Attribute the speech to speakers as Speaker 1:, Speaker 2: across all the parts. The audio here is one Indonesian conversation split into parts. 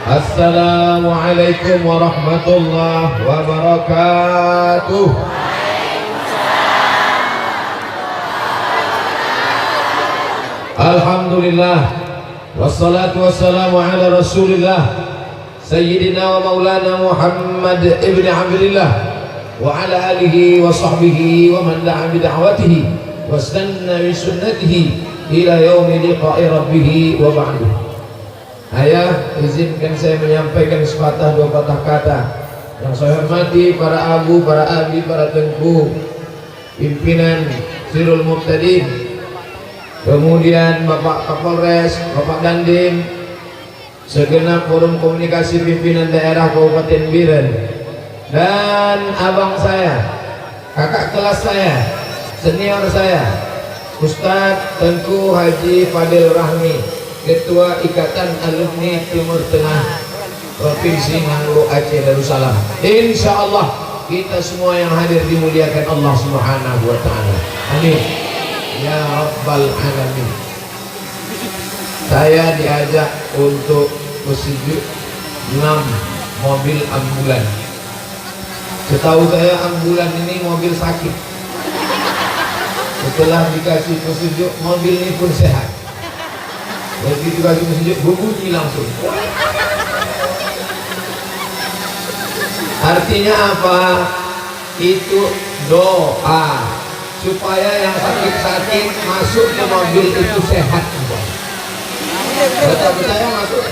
Speaker 1: Assalamualaikum warahmatullahi wabarakatuh. Alhamdulillah wassalatu wassalamu ala rasulillah sayyidina wa maulana Muhammad ibn Abdillah wa ala alihi wa sahbihi wa man da'a bi da'watihi wastanna bi sunnatihi ila yaumi liqa'i rabbih wa ba'du. Ayah, izinkan saya menyampaikan sepatah dua patah kata. Yang saya hormati para abu, para abi, para tengku, pimpinan Sirul Muqtadin, kemudian Bapak Kapolres, Bapak Dandim, segenap forum komunikasi pimpinan daerah Kabupaten Biren, dan abang saya, kakak kelas saya, senior saya, Ustadz Tengku Haji Fadil Rahmi, Ketua Ikatan Alumni Timur Tengah Provinsi Nganggo Aceh Darussalam. Insya Allah kita semua yang hadir dimuliakan Allah Subhanahu wa Ta'ala. Amin ya Rabbal Alamin. Saya diajak untuk bersejuk 6 mobil ambulan. Setahu saya ambulan ini mobil sakit. Setelah dikasih petunjuk, mobil ini pun sehat. Begitu dikasih petunjuk, berbunyi langsung. Artinya apa? Itu doa supaya yang sakit-sakit masuk ke mobil itu sehat. Betul saya masuk.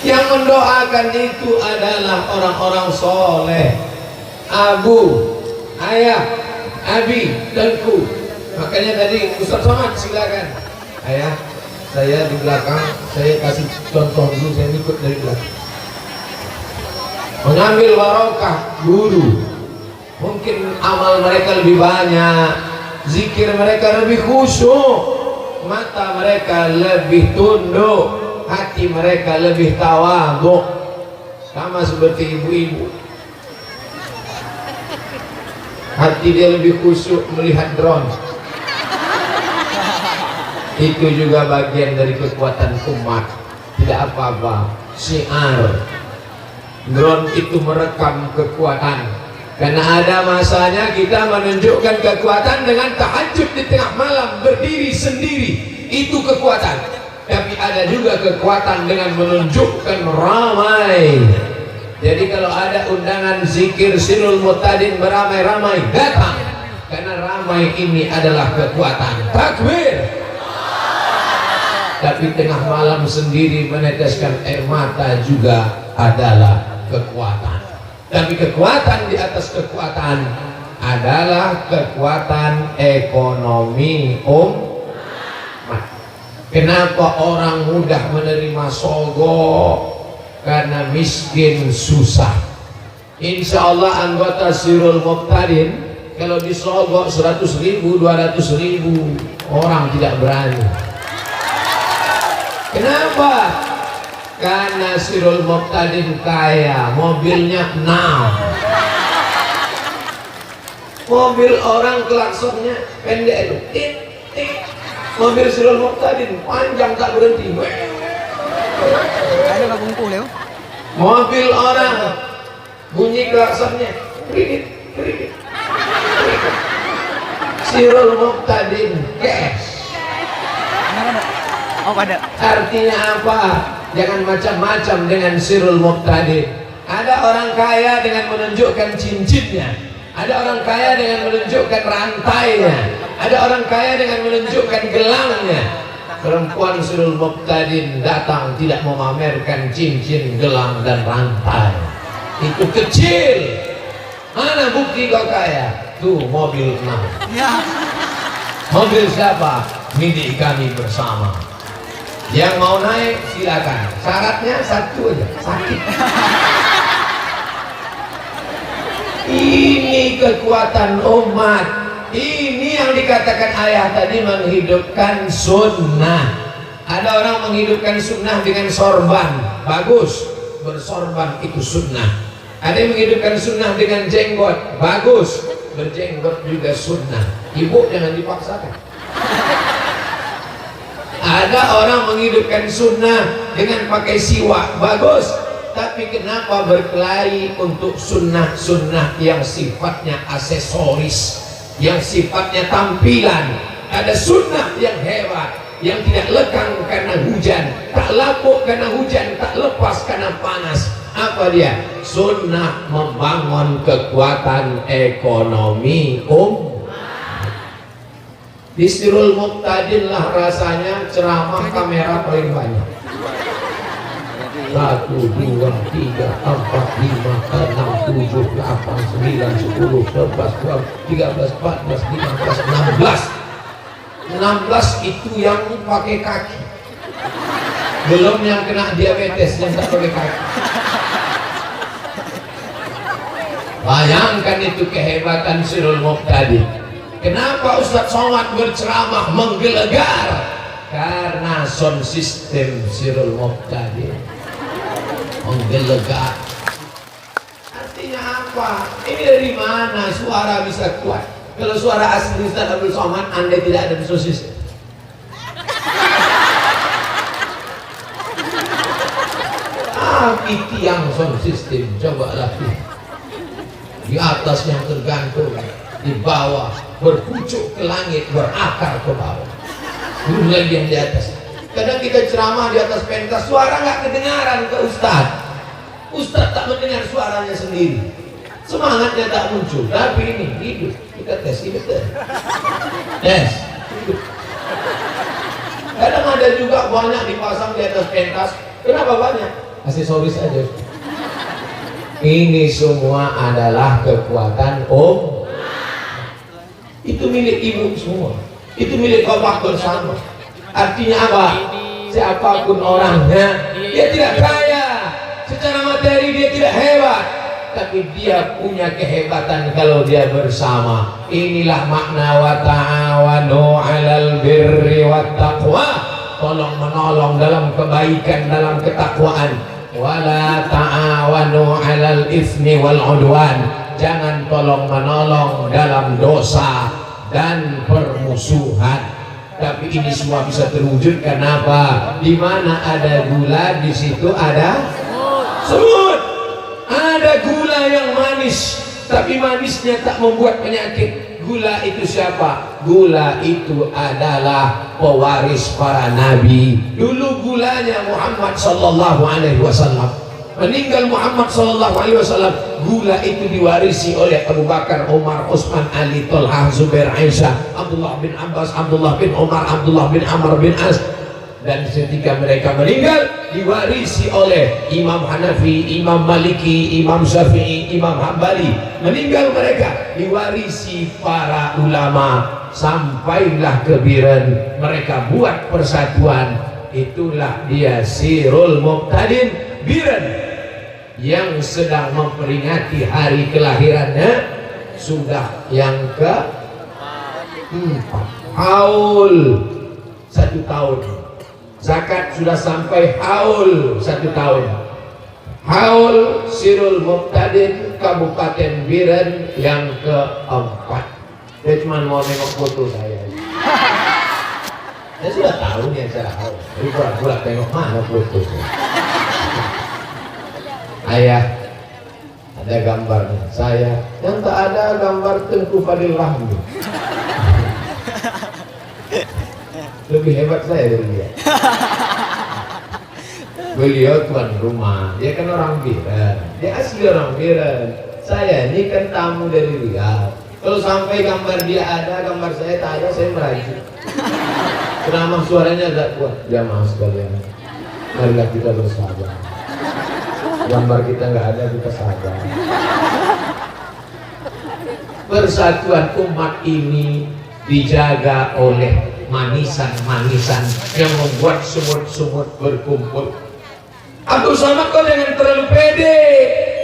Speaker 1: Yang mendoakan itu adalah orang-orang soleh, abu, ayah, abi, danku. Makanya tadi Ustaz Somad silakan. Ayah, saya di belakang, saya kasih contoh dulu, saya ikut dari belakang. Mengambil barokah guru. Mungkin amal mereka lebih banyak, zikir mereka lebih khusyuk, mata mereka lebih tunduk, hati mereka lebih tawadhu. Sama seperti ibu-ibu, hati dia lebih khusyuk melihat drone. Itu juga bagian dari kekuatan umat. Tidak apa-apa, syiar. Drone itu merekam kekuatan. Karena ada masanya kita menunjukkan kekuatan dengan tahajud di tengah malam, berdiri sendiri. Itu kekuatan. Tapi ada juga kekuatan dengan menunjukkan ramai. Jadi kalau ada undangan zikir Sirul Muqtadin beramai-ramai, datang. Karena ramai ini adalah kekuatan. Takbir. Tapi tengah malam sendiri meneteskan air mata juga adalah kekuatan. Tapi kekuatan di atas kekuatan adalah kekuatan ekonomi umat. Kenapa orang mudah menerima sogok? Karena miskin susah. Insya Allah anggota Sirul Muqtadin kalau disogok 100.000, 200.000 orang tidak berani. Kenapa? Karena Sirul Muqtadin kaya, mobilnya 6. Mobil orang klaksonnya pendek itu, tik, tik. Mobil Sirul Muqtadin panjang tak berhenti.
Speaker 2: Ada nggak bungkuh Leo?
Speaker 1: Mobil orang bunyi klaksonnya, kredit, kredit. Sirul Muqtadin cash.
Speaker 2: Oh pada.
Speaker 1: Artinya apa? Jangan macam-macam dengan Sirul Muqtadin. Ada orang kaya dengan menunjukkan cincinnya, ada orang kaya dengan menunjukkan rantainya, ada orang kaya dengan menunjukkan gelangnya. Perempuan Sirul Muqtadin datang tidak memamerkan cincin, gelang dan rantai. Itu kecil. Mana bukti kau kaya? Tuh mobil 6.
Speaker 2: Ya.
Speaker 1: Mobil siapa? Milik kami bersama. Yang mau naik silakan. Syaratnya satu aja, sakit. Ini kekuatan umat. Ini yang dikatakan ayah tadi, menghidupkan sunnah. Ada orang menghidupkan sunnah dengan sorban, bagus, bersorban itu sunnah. Ada yang menghidupkan sunnah dengan jenggot, bagus, berjenggot juga sunnah. Ibu jangan dipaksakan. Ada orang menghidupkan sunnah dengan pakai siwak, bagus. Tapi kenapa berkelahi untuk sunnah-sunnah yang sifatnya aksesoris, yang sifatnya tampilan? Ada sunnah yang hebat, yang tidak lekang karena hujan, tak lapuk karena hujan, tak lepas karena panas. Apa dia? Sunnah membangun kekuatan ekonomi Di Sirul Muqtadin lah rasanya ceramah kamera paling banyak. 1, 2, 3, 4, 5, 6, 7, 8, 9, 10, 11, 12, 13, 14, 15, 16. 16 itu yang pakai kaki, belum yang kena diabetes yang tak pakai kaki. Bayangkan itu kehebatan Sirul Muqtadin. Kenapa Ustadz Somad berceramah menggelegar? Karena sound system Sirul Muqtadin menggelegar. Artinya apa? Ini dari mana suara bisa kuat? Kalau suara asli Ustadz Abdul Somad, Anda tidak ada di sound system. Tapi tiang sound system, coba latih. Di atas yang tergantung, di bawah berpucuk ke langit, berakar ke bawah. Belum lagi yang di atas. Kadang kita ceramah di atas pentas, suara nggak kedengaran ke Ustadz. Ustadz tak mendengar suaranya sendiri, semangatnya tak muncul. Tapi ini hidup, kita tes hidup deh. Tes hidup. Kadang ada juga banyak dipasang di atas pentas. Kenapa banyak? Aksesoris aja. Ini semua adalah kekuatan itu milik ibu semua, itu milik bapak bersama. Artinya apa? Siapapun orangnya, dia tidak kaya secara materi, dia tidak hebat, tapi dia punya kehebatan kalau dia bersama. Inilah makna wa ta'awanu 'alal birri wat taqwa, tolong menolong dalam kebaikan, dalam ketakwaan. Wala ta'awanu 'alal itsmi wal 'udwan, jangan tolong menolong dalam dosa dan permusuhan. Tapi ini semua bisa terwujud karena apa? Di mana ada gula, di situ ada semut. Ada gula yang manis, tapi manisnya tak membuat penyakit. Gula itu siapa? Gula itu adalah pewaris para nabi. Dulu gulanya Muhammad sallallahu alaihi wasallam. Meninggal Muhammad sallallahu alaihi wasallam, gula itu diwarisi oleh Abu Bakar, Umar, Utsman, Ali, Thalhah, Zubair, Aisyah, Abdullah bin Abbas, Abdullah bin Umar, Abdullah bin Amr bin As. Dan ketika mereka meninggal, diwarisi oleh Imam Hanafi, Imam Maliki, Imam Syafi'i, Imam Hambali. Meninggal mereka, diwarisi para ulama. Sampailah ke Biren, mereka buat persatuan. Itulah dia Sirul Muqtadin Biren, yang sedang memperingati hari kelahirannya sudah yang ke-4. Haul 1 tahun. Zakat sudah sampai haul 1 tahun. Haul Sirul Muqtadin Kabupaten Biren yang ke-4. Dia cuma mau nengok foto saya. Saya sudah tahu nih acara haul. Jadi pura-pura tengok mana foto. Ayah, ada gambarnya. Saya yang tak ada gambar Tengku Fadil Rahmi. Lebih hebat saya dari dia. Beliau tuan rumah, dia kan orang Biren, dia asli orang Biren. Saya ini kan tamu dari Riyadh. Kalau sampai gambar dia ada, gambar saya tak ada, saya merajuk. Kenapa suaranya agak kuat? Jamaah sekalian, marilah kita bersabar. Gambar kita nggak ada, kita sabar. Persatuan umat ini dijaga oleh manisan-manisan yang membuat sumut-sumut berkumpul. Abdul Somad, kau jangan terlalu pede.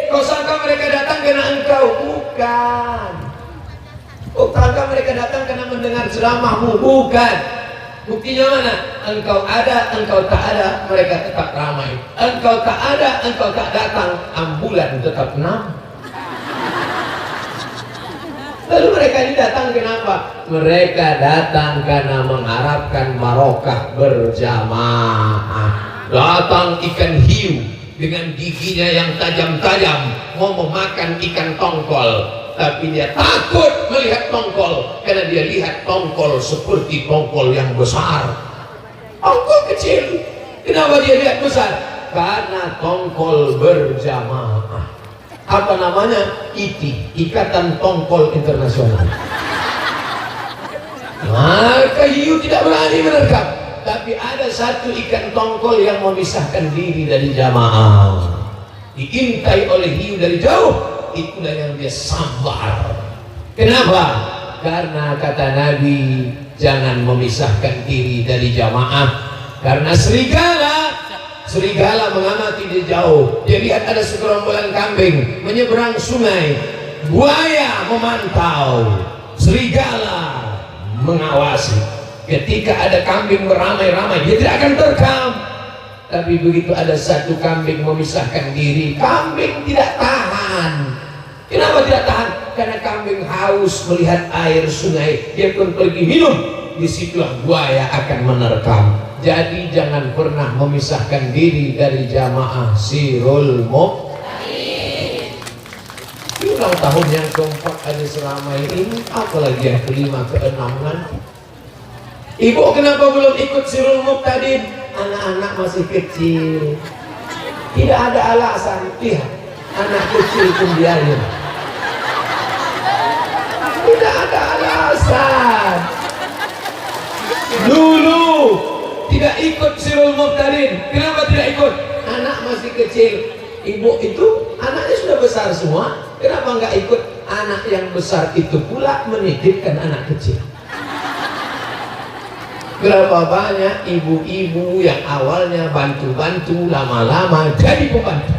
Speaker 1: Kau sangka mereka datang karena engkau? Bukan. Kau sangka mereka datang karena mendengar ceramahmu? Bukan. Buktinya mana? Engkau ada, engkau tak ada, mereka tetap ramai. Engkau tak ada, engkau tak datang, ambulan tetap enam. Lalu mereka ini datang kenapa? Mereka datang karena mengharapkan barokah berjamaah. Datang ikan hiu dengan giginya yang tajam-tajam mau memakan ikan tongkol. Tapi dia takut melihat tongkol karena dia lihat tongkol seperti tongkol yang besar. Tongkol kecil, kenapa dia lihat besar? Karena tongkol berjamaah. Apa namanya? ITI, Ikatan Tongkol Internasional. Maka hiu tidak berani menerkam. Tapi ada satu ikan tongkol yang memisahkan diri dari jamaah. Diintai oleh hiu dari jauh. Itulah yang dia sabar. Kenapa? Karena kata Nabi, jangan memisahkan diri dari jamaah. Karena serigala mengamati di jauh. Dia lihat ada segerombolan kambing menyeberang sungai. Buaya memantau, serigala mengawasi. Ketika ada kambing beramai-ramai, dia tidak akan terekam. Tapi begitu ada satu kambing memisahkan diri, kambing tidak tahan. Kenapa tidak tahan? Karena kambing haus melihat air sungai, dia pun pergi minum. Disitulah buaya akan menerkam. Jadi jangan pernah memisahkan diri dari jamaah sirul muqtadin. Ini ulang tahun yang keempat ada seramai ini, apalagi yang kelima, keenam nanti. Ibu kenapa belum ikut sirul muqtadin? Anak-anak masih kecil. Tidak ada alasan. Lihat, anak kecil pun biarin. Tidak ada alasan. Dulu tidak ikut sirul muqtadin. Kenapa tidak ikut? Anak masih kecil. Ibu itu anaknya sudah besar semua. Kenapa nggak ikut? Anak yang besar itu pula menitipkan anak kecil. Berapa banyak ibu-ibu yang awalnya bantu-bantu, lama-lama jadi pembantu.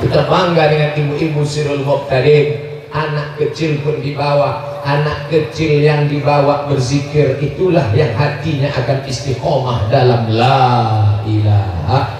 Speaker 1: Kita bangga dengan ibu-ibu sirul muqtadin. Anak kecil pun dibawa. Anak kecil yang dibawa berzikir, itulah yang hatinya akan istiqomah dalam la ilaha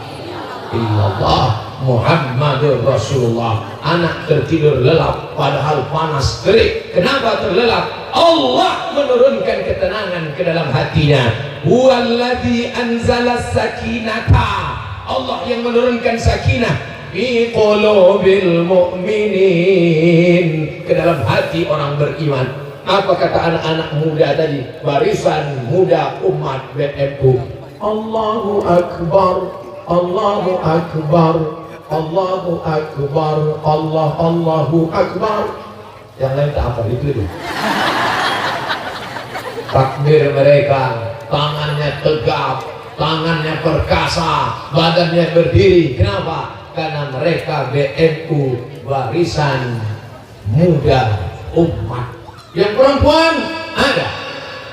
Speaker 1: illallah Muhammadur Rasulullah. Anak tertidur lelap padahal panas terik. Kenapa terlelap? Allah menurunkan ketenangan ke dalam hatinya. Huwallazi anzala sakinata. Allah yang menurunkan sakinah fi qulubil mu'minin, ke dalam hati orang beriman. Apa kata anak-anak muda tadi? Barisan muda umat BMU. Allahu Akbar, Allahu Akbar, Allahu Akbar, Allahu Akbar. Yang lain tak apa, itu. Takbir mereka, tangannya tegap, tangannya perkasa, badannya berdiri. Kenapa? Karena mereka BNU, barisan muda umat. Yang perempuan ada,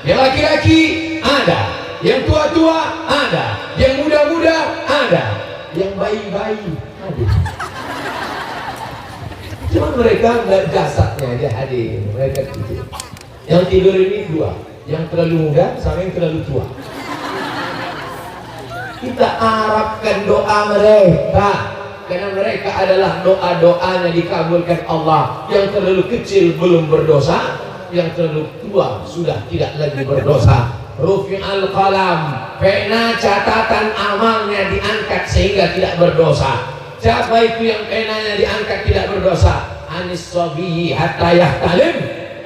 Speaker 1: yang laki-laki ada, yang tua-tua ada, yang muda-muda ada, yang bayi-bayi ada. Cuma mereka nggak jasadnya aja hadir, mereka tidur. Yang tidur ini dua, yang terlalu muda sama yang terlalu tua. Kita harapkan doa mereka, karena mereka adalah doa-doanya dikabulkan Allah. Yang terlalu kecil belum berdosa, yang terlalu tua sudah tidak lagi berdosa. Rufi'al qalam, pena catatan amalnya diangkat sehingga tidak berdosa. Siapa itu yang penanya diangkat tidak berdosa? Anis sabiyi hatta yahtalim,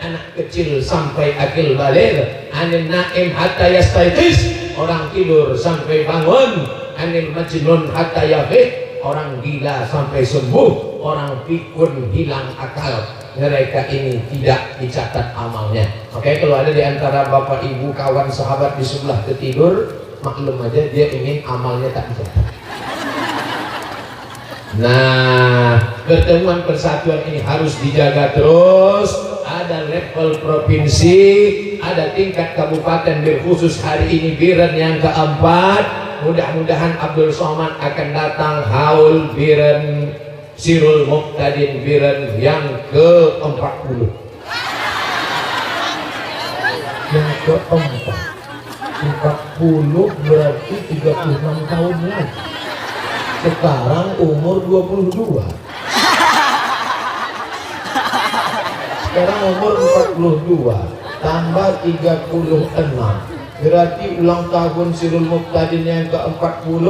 Speaker 1: anak kecil sampai akil baligh. Anil naim hatta yastaiqis, orang tidur sampai bangun. Anil majnun hatta yafiq, orang gila sampai sembuh. Orang pikun hilang akal. Mereka ini tidak dicatat amalnya. Oke, kalau ada di antara bapak ibu kawan sahabat di sebelah ketidur, maklum aja dia ingin amalnya tak dicatat. Nah, pertemuan persatuan ini harus dijaga terus. Ada level provinsi, ada tingkat kabupaten, khusus hari ini Biren yang keempat. Mudah-mudahan Abdul Somad akan datang haul Biren Sirul Muqtadin Biren yang ke-40. Yang keempat. 40 berarti 36 tahun lagi. Sekarang umur 22. Sekarang umur 42 tambah 36, berarti ulang tahun Sirul Muqtadin yang ke-40.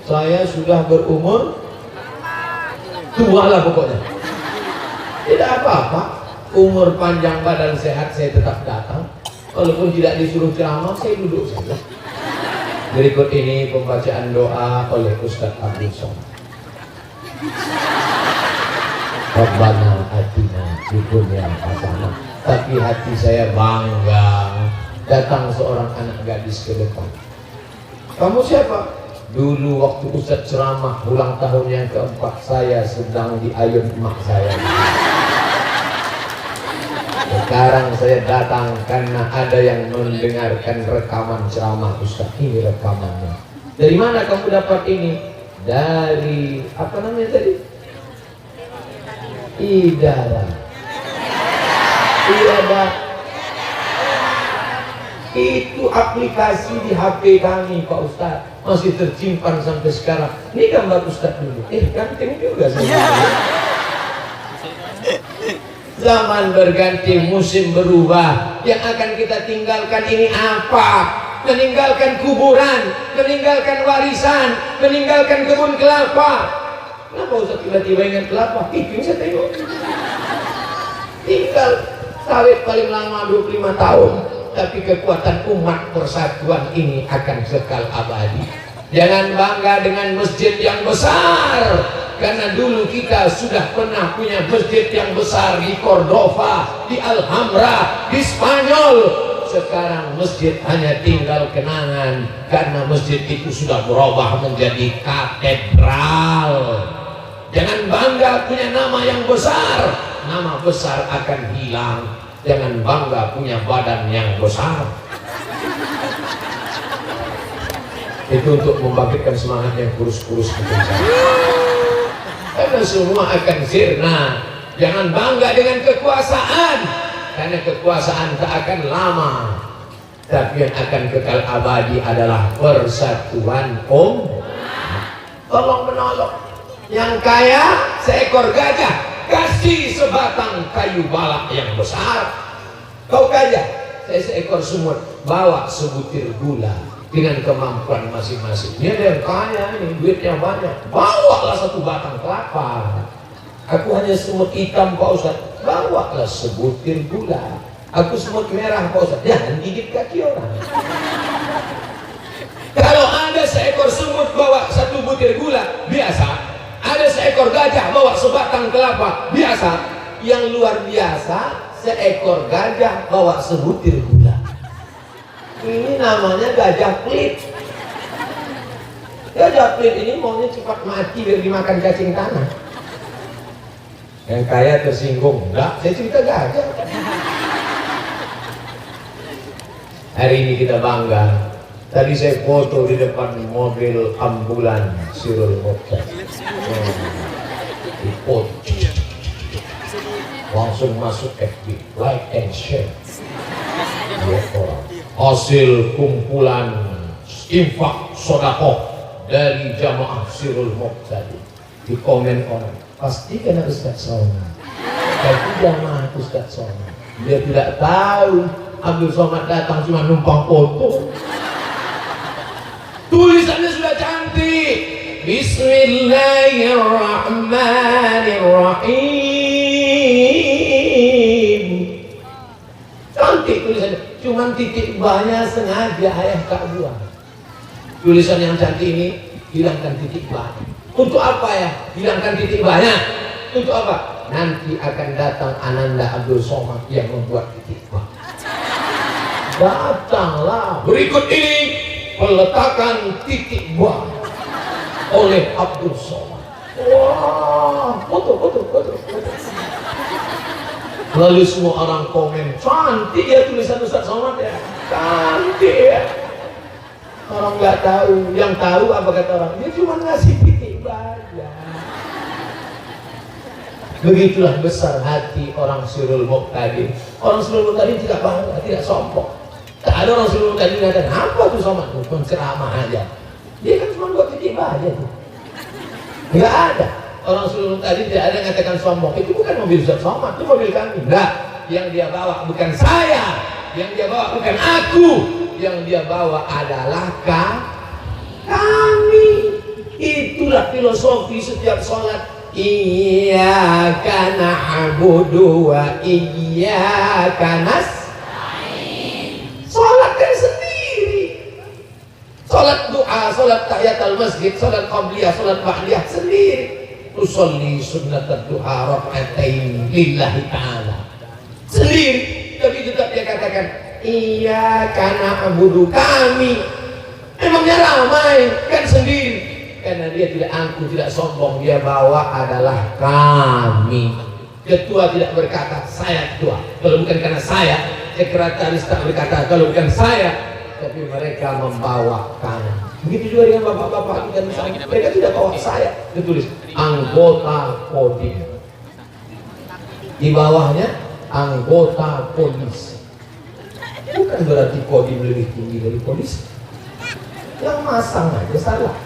Speaker 1: Saya sudah berumur tua lah pokoknya. Tidak apa-apa, umur panjang badan sehat saya tetap datang. Walaupun tidak disuruh ceramah, saya duduk saja. Berikut ini pembacaan doa oleh Ustadz Abdul Somad. Rabbana atina fid dunya hasanah. Tapi hati saya bangga datang seorang anak gadis ke depan. Kamu siapa? Dulu waktu Ustadz ceramah ulang tahun yang keempat, saya sedang di ayun emak saya. Sekarang saya datang karena ada yang mendengarkan rekaman ceramah Ustadz. Ini rekamannya. Dari mana kamu dapat ini? Dari apa namanya tadi? Idara. Itu aplikasi di HP kami Pak Ustadz, masih tersimpan sampai sekarang. Ini gambar Ustadz dulu. Ganteng juga saya. Zaman berganti, musim berubah. Yang akan kita tinggalkan ini apa? Meninggalkan kuburan, meninggalkan warisan, meninggalkan kebun kelapa. Kenapa Ustaz tiba-tiba ingat kelapa? Itu saya tengok. Tinggal sawit paling lama 25 tahun. Tapi kekuatan umat persatuan ini akan kekal abadi. Jangan bangga dengan masjid yang besar, karena dulu kita sudah pernah punya masjid yang besar di Cordova, di Alhambra, di Spanyol. Sekarang masjid hanya tinggal kenangan, karena masjid itu sudah berubah menjadi katedral. Jangan bangga punya nama yang besar, nama besar akan hilang. Jangan bangga punya badan yang besar. Itu untuk membangkitkan semangat yang kurus-kurus itu. Karena semua akan sirna. Jangan bangga dengan kekuasaan, karena kekuasaan tak akan lama. Tapi yang akan kekal abadi adalah persatuan tolong menolong. Yang kaya seekor gajah, kasih sebatang kayu balak yang besar. Kau kaya, saya seekor semut, bawa sebutir gula. Dengan kemampuan masing-masing. Dia ada yang kaya ini, duitnya banyak, bawalah satu batang kelapa. Aku hanya semut hitam Pak Ustaz, bawalah sebutir gula. Aku semut merah Pak Ustaz, jangan gigit kaki orang. Kalau ada seekor semut bawa satu butir gula, biasa. Ada seekor gajah bawa sebatang kelapa, biasa. Yang luar biasa, seekor gajah bawa sebutir gula. Ini namanya gajah pelit. Gajah pelit ini maunya cepat mati biar dimakan cacing tanah. Yang kaya tersinggung, enggak, saya cerita gajah. Hari ini kita bangga. Tadi saya foto di depan mobil ambulan Sirul Muqtadin. Dipoto. Langsung masuk FB, like and share. Hasil kumpulan infak sodakoh dari jamaah Sirul Muqtadin. Di komen orang, pasti kena Ustaz Somad. Tapi jamaah Ustaz Somad. Dia tidak tahu Abdul Somad datang cuma numpang foto. Tulisannya sudah cantik. Bismillahirrahmanirrahim. Cantik tulisannya. Cuman titik banyak sengaja ayah tak buang. Tulisan yang cantik ini, hilangkan titik banyak. Untuk apa ya? Hilangkan titik banyak. Untuk apa? Nanti akan datang Ananda Abdul Somad yang membuat titik banyak. Datanglah. Berikut ini peletakan titik banyak oleh Abdul Somad. Wah, foto. Lalu semua orang komen, cantik ya tulisan Ustaz Somad ya, cantik ya. Orang nggak tahu, yang tahu apa kata orang, dia cuma ngasih titik banyak. Begitulah besar hati orang Sirul Muqtadin. Orang Sirul Muqtadin tidak bangga, tidak sombong. Tak ada orang suruh tadi ngatakan apa tuh somat tuh, cuma ceramah aja. Dia kan cuma buat kecil aja tuh. Enggak ada. Orang suruh tadi tidak ada yang ngatakan sombong. Itu bukan mobil Ustaz Somad, itu mobil kami. Enggak. Yang dia bawa bukan saya, yang dia bawa bukan aku, yang dia bawa adalah kami. Itulah filosofi setiap sholat. Iyyaka na'budu wa iyyaka nasta'in. Sholat kan sendiri. Sholat doa, sholat tahiyatul masjid, sholat qabliyah, sholat ba'diyah sendiri. Usolli sunnatat duha rak'atain lillahi ta'ala sendiri. Tapi tetap dia katakan iyyaka na'budu, kami. Emangnya ramai kan sendiri, karena dia tidak angkuh, tidak sombong. Dia bawa adalah kami. Ketua tidak berkata saya ketua kalau bukan karena saya, sekretaris tak berkata kalau bukan saya, tapi mereka membawa kami. Begitu juga dengan bapak-bapak kita misalnya, mereka tidak bawa saya, ditulis anggota Kodim, di bawahnya anggota polisi. Bukan berarti Kodim lebih tinggi dari polisi, yang masang aja salah.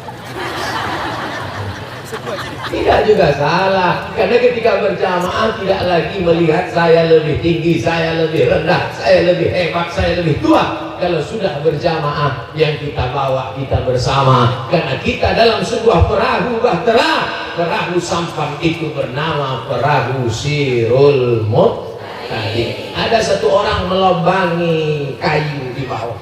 Speaker 1: Tidak juga salah, karena ketika berjamaah tidak lagi melihat saya lebih tinggi, saya lebih rendah, saya lebih hebat, saya lebih tua. Kalau sudah berjamaah, yang kita bawa kita bersama, karena kita dalam sebuah perahu bahtera. Perahu sampan itu bernama perahu Sirul Muttaqin. Ada satu orang melobangi kayu di bawah,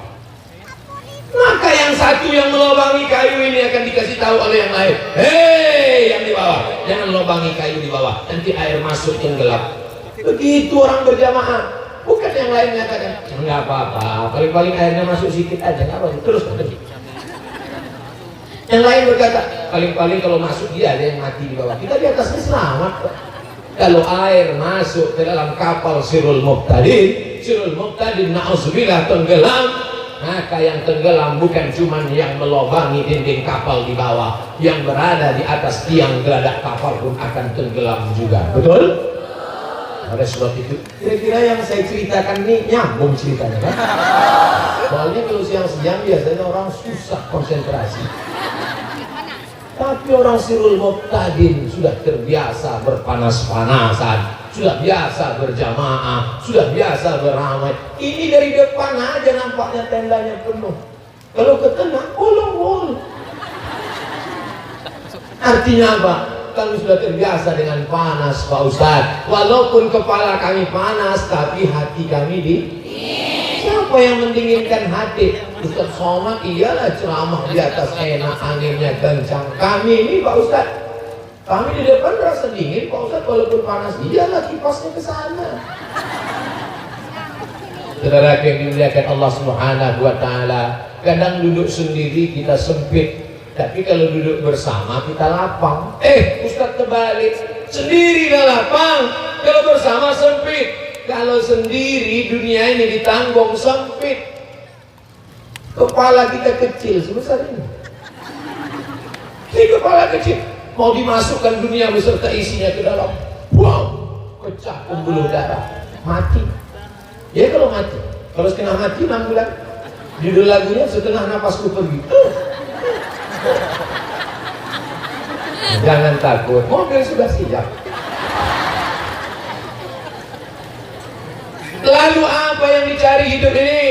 Speaker 1: maka yang satu yang melobangi kayu ini akan dikasih tahu oleh yang lain, hei yang di bawah, jangan lobangi kayu di bawah, nanti air masuk tenggelam. Begitu orang berjamaah, bukan yang lain mengatakan enggak apa-apa, paling-paling airnya masuk sedikit aja, nggak apa-apa, terus. Yang lain berkata paling-paling kalau masuk dia ada yang mati di bawah, kita di atasnya selamat. Kalau air masuk ke dalam kapal Sirul Muttaqin, na'udzubillah tenggelam, maka yang tenggelam bukan cuma yang melobangi dinding kapal di bawah, yang berada di atas tiang geladak kapal pun akan tenggelam juga. Betul? Oleh sebab itu, kira-kira yang saya ceritakan ini nyambung ceritanya kan? Soalnya kalau siang-siang biasanya orang susah konsentrasi. Tapi orang Sirul Muttaqin sudah terbiasa berpanas-panasan, sudah biasa berjamaah, sudah biasa beramai. Ini dari depan aja nampaknya tendanya penuh. Kalau ke tengah, bolong-bolong. Artinya apa? Kami sudah terbiasa dengan panas, Pak Ustadz. Walaupun kepala kami panas, tapi hati kami di... Siapa yang mendinginkan hati? Ustadz Somad iyalah ceramah di atas enak, anginnya kencang. Kami ini Pak Ustadz, kami di depan rasa dingin Pak Ustadz, walaupun panas iyalah kipasnya ke sana. Saudara yang dimuliakan Allah Subhanahu wa Ta'ala, kadang duduk sendiri kita sempit, tapi kalau duduk bersama kita lapang. Ustadz terbalik, sendiri dah lapang, kalau bersama sempit. Kalau sendiri dunia ini ditanggung sempit. Kepala kita kecil sebesar ini. Ini kepala kecil, mau dimasukkan dunia beserta isinya ke dalam, wow, pecah pembuluh darah, mati. Ya kalau mati, kalau setengah mati 6 bulan. Judul lagunya setengah napasku pergi. Jangan takut, mobil sudah siap. Lalu apa yang dicari hidup ini?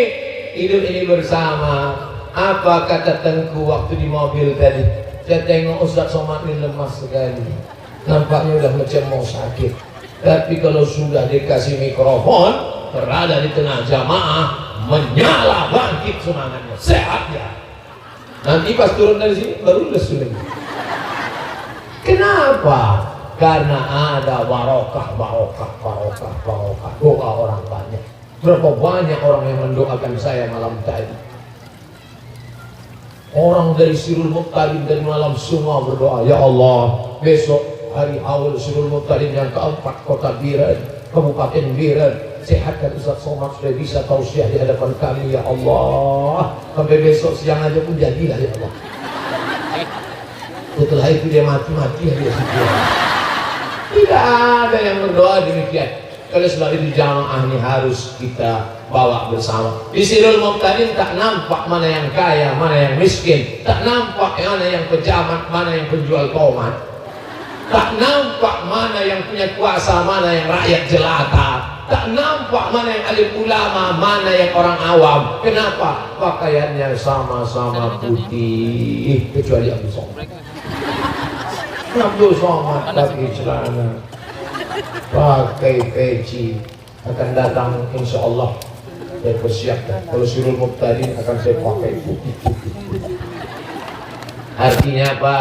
Speaker 1: Hidup ini bersama. Apa kata Tengku waktu di mobil tadi? Saya tengok Ustadz Somad ini lemas sekali, nampaknya udah macam mau sakit. Tapi kalau sudah dikasih mikrofon, berada di tengah jamaah, menyala bangkit semangatnya, sehat ya. Nanti pas turun dari sini baru lesu lagi. Kenapa? Karena ada barokah doa orang banyak. Berapa banyak orang yang mendoakan saya malam tadi. Orang dari Sirul Muttaqin dari malam semua berdoa, ya Allah, besok hari awal Sirul Muttaqin yang keempat kota Biren, Kabupaten Biren, sehatkan Ustadz Somad sudah bisa tausiah di hadapan kami ya Allah. Sampai besok siang aja pun jadilah ya Allah. Setelah itu dia mati dia sudah. Tidak ada yang berdoa demikian. Kalau sebab itu jamaah ini harus kita bawa bersama. Di Sirul Muqtadin tak nampak mana yang kaya, mana yang miskin, tak nampak mana yang pejabat, mana yang penjual tomat, tak nampak mana yang punya kuasa, mana yang rakyat jelata, tak nampak mana yang alim ulama, mana yang orang awam. Kenapa? Pakaiannya sama-sama putih, kecuali Abu Somad. Abu Somad pakai celana, pakai peci. Akan datang insya Allah, saya persiapkan. Kalau Sirul Muqtadin akan saya pakai putih-putih. Artinya apa?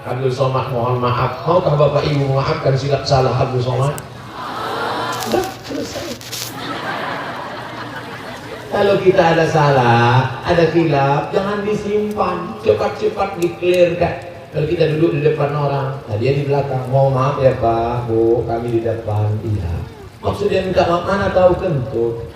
Speaker 1: Abdul Somad mohon maaf. Maukah Bapak Ibu memaafkan silap salah Abdul Somad? Sudah selesai. Kalau kita ada salah, ada khilaf, jangan disimpan, cepat-cepat di-clearkan. Kalau kita duduk di depan orang, nah dia di belakang, mau maaf ya Pak, Bu, kami di depan. Iya. Maksudnya minta maaf, mana tahu kentut.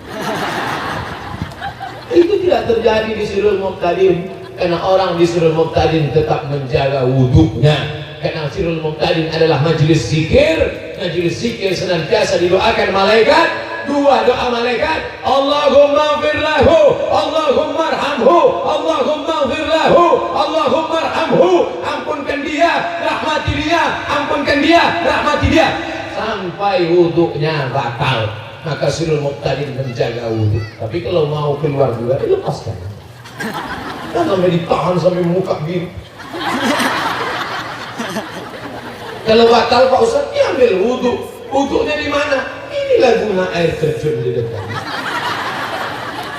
Speaker 1: Itu tidak terjadi di Sirul Muqtadin. Karena orang di Sirul Muqtadin tetap menjaga wudhunya. Karena Sirul Muqtadin adalah majelis zikir. Majelis zikir senantiasa didoakan malaikat. Dua doa malaikat, Allahumma firlahu, Allahumma arhamhu, Allahumma firlahu, Allahumma arhamhu. Ampunkan dia, rahmati dia, ampunkan dia, rahmati dia, sampai wudhunya batal. Maka Sirul Muqtadin menjaga wudhu. Tapi kalau mau keluar juga, dilepaskan. Kan sampai ditahan sampai muka gini. Kalau batal Pak Ustaz, ambil wudhu. Wudhunya di mana? Inilah guna air terjun di depan.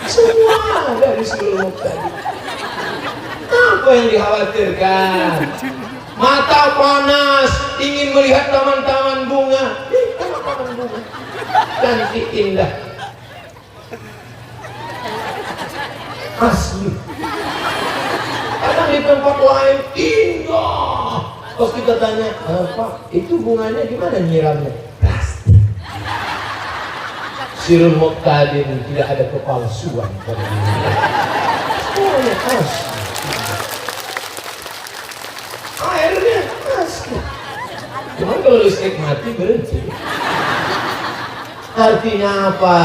Speaker 1: Semua dari Sirul Muqtadin. Apa yang dikhawatirkan? Mata panas, ingin melihat taman-taman bunga. Taman-taman bunga cantik indah, asli. Kadang di tempat lain indah. Pas kita tanya, Pak, itu bunganya gimana nyiramnya? Plastik. Sirul Muqtadin tidak ada kepalsuan. Semuanya asli. Airnya asli. Cuma kalau listrik mati berhenti. Artinya apa?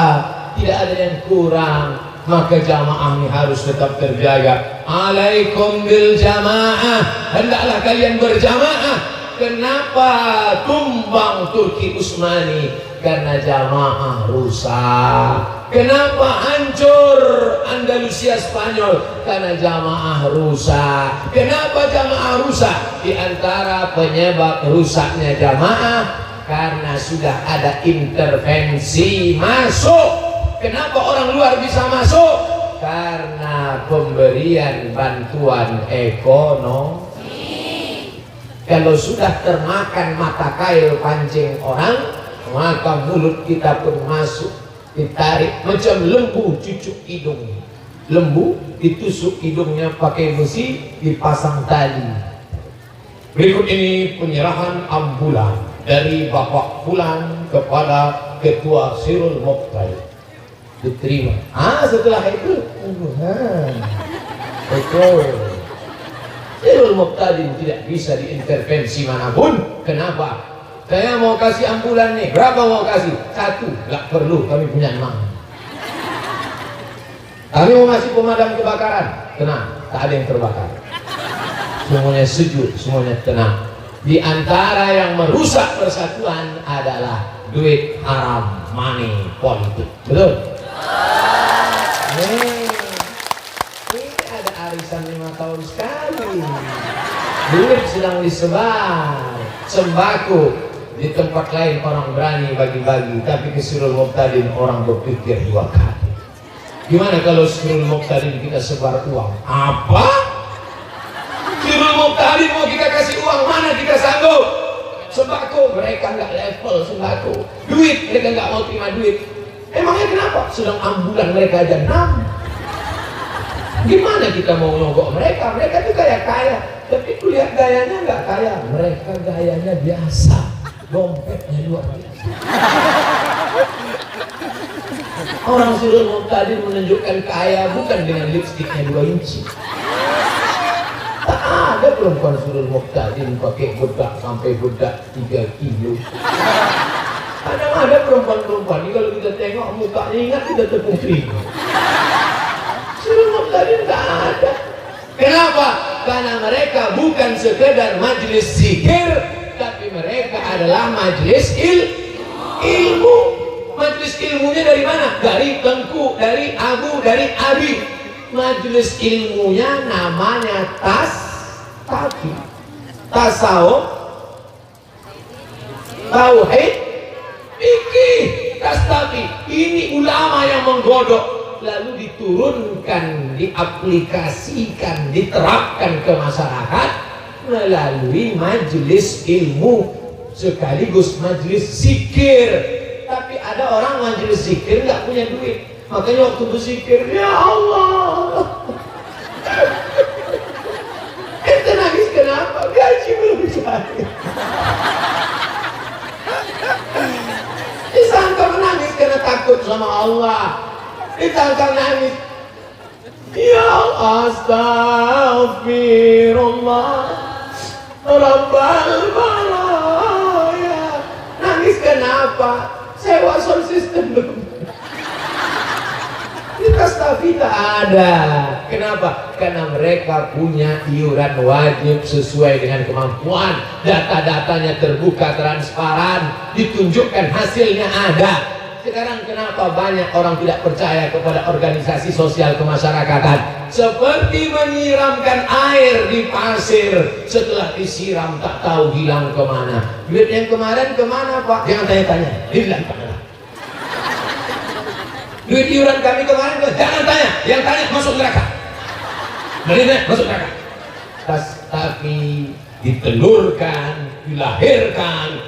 Speaker 1: Tidak ada yang kurang. Maka jamaah ini harus tetap terjaga. Alaikum bil jamaah. Hendaklah kalian berjamaah. Kenapa tumbang Turki Utsmani? Karena jamaah rusak. Kenapa hancur Andalusia Spanyol? Karena jamaah rusak. Kenapa jamaah rusak? Di antara penyebab rusaknya jamaah, karena sudah ada intervensi masuk. Kenapa orang luar bisa masuk? Karena pemberian bantuan ekonomi. Kalau sudah termakan mata kail pancing orang, maka mulut kita pun masuk, ditarik macam lembu cucuk hidung. Lembu ditusuk hidungnya pakai besi, dipasang tali. Berikut ini penyerahan ambulan dari Bapak Fulan kepada Ketua Sirul Muqtadin. Diterima. Setelah itu betul. Sirul Muqtadin tidak bisa diintervensi manapun. Kenapa? Saya mau kasih ambulan nih. Berapa mau kasih? 1. Gak perlu, kami punya 6. Kami mau kasih pemadam kebakaran. Tenang, tak ada yang terbakar. Semuanya sejuk, semuanya tenang. Di antara yang merusak persatuan adalah duit haram, money, politik. Betul? Ini ada arisan 5 tahun sekali. Duit sedang disebar. Sembako di tempat lain orang berani bagi-bagi, tapi ke Sirul Muqtadin orang berpikir 2 kali. Gimana kalau Sirul Muqtadin kita sebar uang? Apa? Sirul Muqtadin mau kita kasih uang, mana kita sanggup? Sembako, mereka nggak level sembako. Duit, mereka nggak mau terima duit. Emangnya kenapa? Sedang ambulan mereka aja 6. Gimana kita mau nyogok mereka? Mereka tuh kaya-kaya, tapi tuh lihat gayanya nggak kaya. Mereka gayanya biasa, dompetnya luar biasa. Orang Sirul Muqtadin menunjukkan kaya bukan dengan lipstiknya 2 inci. Tak ada perempuan Sirul Muqtadin pakai bedak sampai bedak 3 kilo. Kadang ada perempuan-perempuan ini kalau kita tengok mukanya ingat kita tepung terigu. Syirul Muqtadin tak ada. Kenapa? Karena mereka bukan sekedar majelis zikir, tapi mereka adalah majelis ilmu. Majelis ilmunya dari mana? Dari Tengku, dari Abu, dari Abi. Majelis ilmunya namanya tasawuf, tauhid, fikih, tasawuf. Ini ulama yang menggodok, lalu diturunkan, diaplikasikan, diterapkan ke masyarakat melalui majelis ilmu sekaligus majelis zikir. Tapi ada orang majelis zikir nggak punya duit, makanya waktu berzikir, ya Allah, ente nangis kenapa? Gaji belum cair. Disangka menangis karena takut sama Allah, disangka nangis, ya astagfirullah Rabbal baraya. Nangis kenapa? Sewa sound system belum. Di Tasawuf tak ada. Kenapa? Karena mereka punya iuran wajib sesuai dengan kemampuan. Data-datanya terbuka, transparan, ditunjukkan hasilnya ada. Sekarang kenapa banyak orang tidak percaya kepada organisasi sosial kemasyarakatan? Seperti menyiramkan air di pasir, setelah disiram tak tahu hilang kemana. Duit yang kemarin kemana Pak? Jangan tanya-tanya, hilang kemana? Duit iuran kami kemarin, jangan tanya, yang tanya masuk neraka. Benar masuk neraka. Tapi ditelurkan, dilahirkan,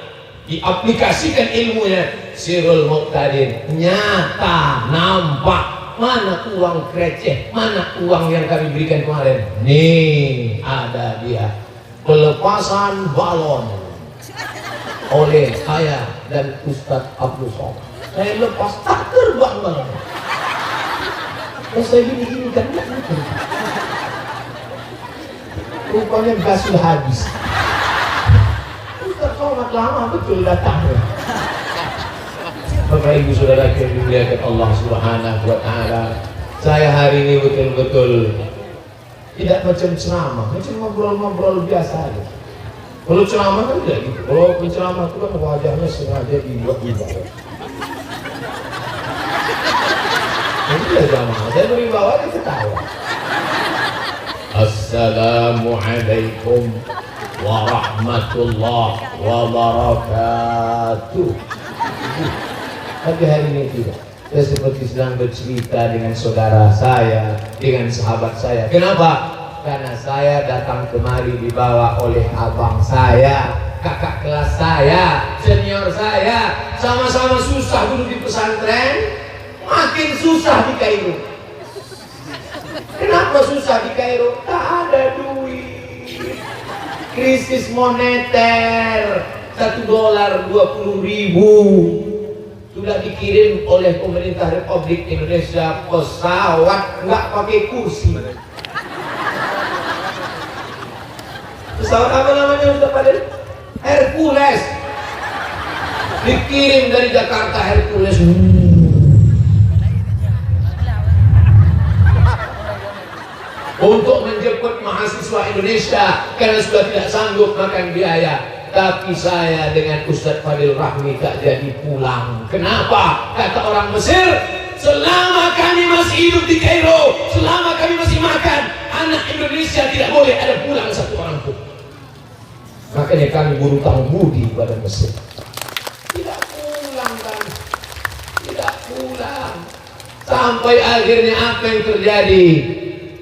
Speaker 1: diaplikasikan ilmunya. Syirul Muqtadin nyata, nampak. Mana uang receh, mana uang yang kami berikan kemarin? Nih ada dia, pelepasan balon oleh saya dan Ustadz Abdul Somad. Saya lepas, tak terbang balon. Saya gini-gini kan rupanya gas sudah habis. Ustadz Somad lama betul datangnya. Bapak Ibu Saudara yang dimuliakan Allah Subhanahu wa Ta'ala, saya hari ini betul-betul tidak macam ceramah, macam ngobrol-ngobrol biasa aja. Kalau ceramah kan tidak gitu. Kalau penceramah itu kan wajahnya sengaja dibuat-buat. Ini tidak jamaah, saya beribawa aja ketawa. Assalamualaikum warahmatullahi wabarakatuh. Tapi hari ini tidak. Saya seperti sedang bercerita dengan saudara saya, dengan sahabat saya. Kenapa? Karena saya datang kemari dibawa oleh abang saya, kakak kelas saya, senior saya. Sama-sama susah dulu di pesantren, makin susah di Kairo. Kenapa susah di Kairo? Tak ada duit. Krisis moneter, $1 20.000. Sudah dikirim oleh pemerintah Republik Indonesia pesawat nggak pakai kursi. Pesawat apa namanya Ustaz Fadil? Hercules. Dikirim dari Jakarta Hercules. Untuk menjemput mahasiswa Indonesia karena sudah tidak sanggup makan biaya. Tapi saya dengan Ustadz Fadil Rahmi tak jadi pulang. Kenapa? Kata orang Mesir, selama kami masih hidup di Kairo, selama kami masih makan, anak Indonesia tidak boleh ada pulang satu orang pun. Makanya kami berhutang budi pada Mesir. Tidak pulang kan? Tidak pulang. Sampai akhirnya apa yang terjadi?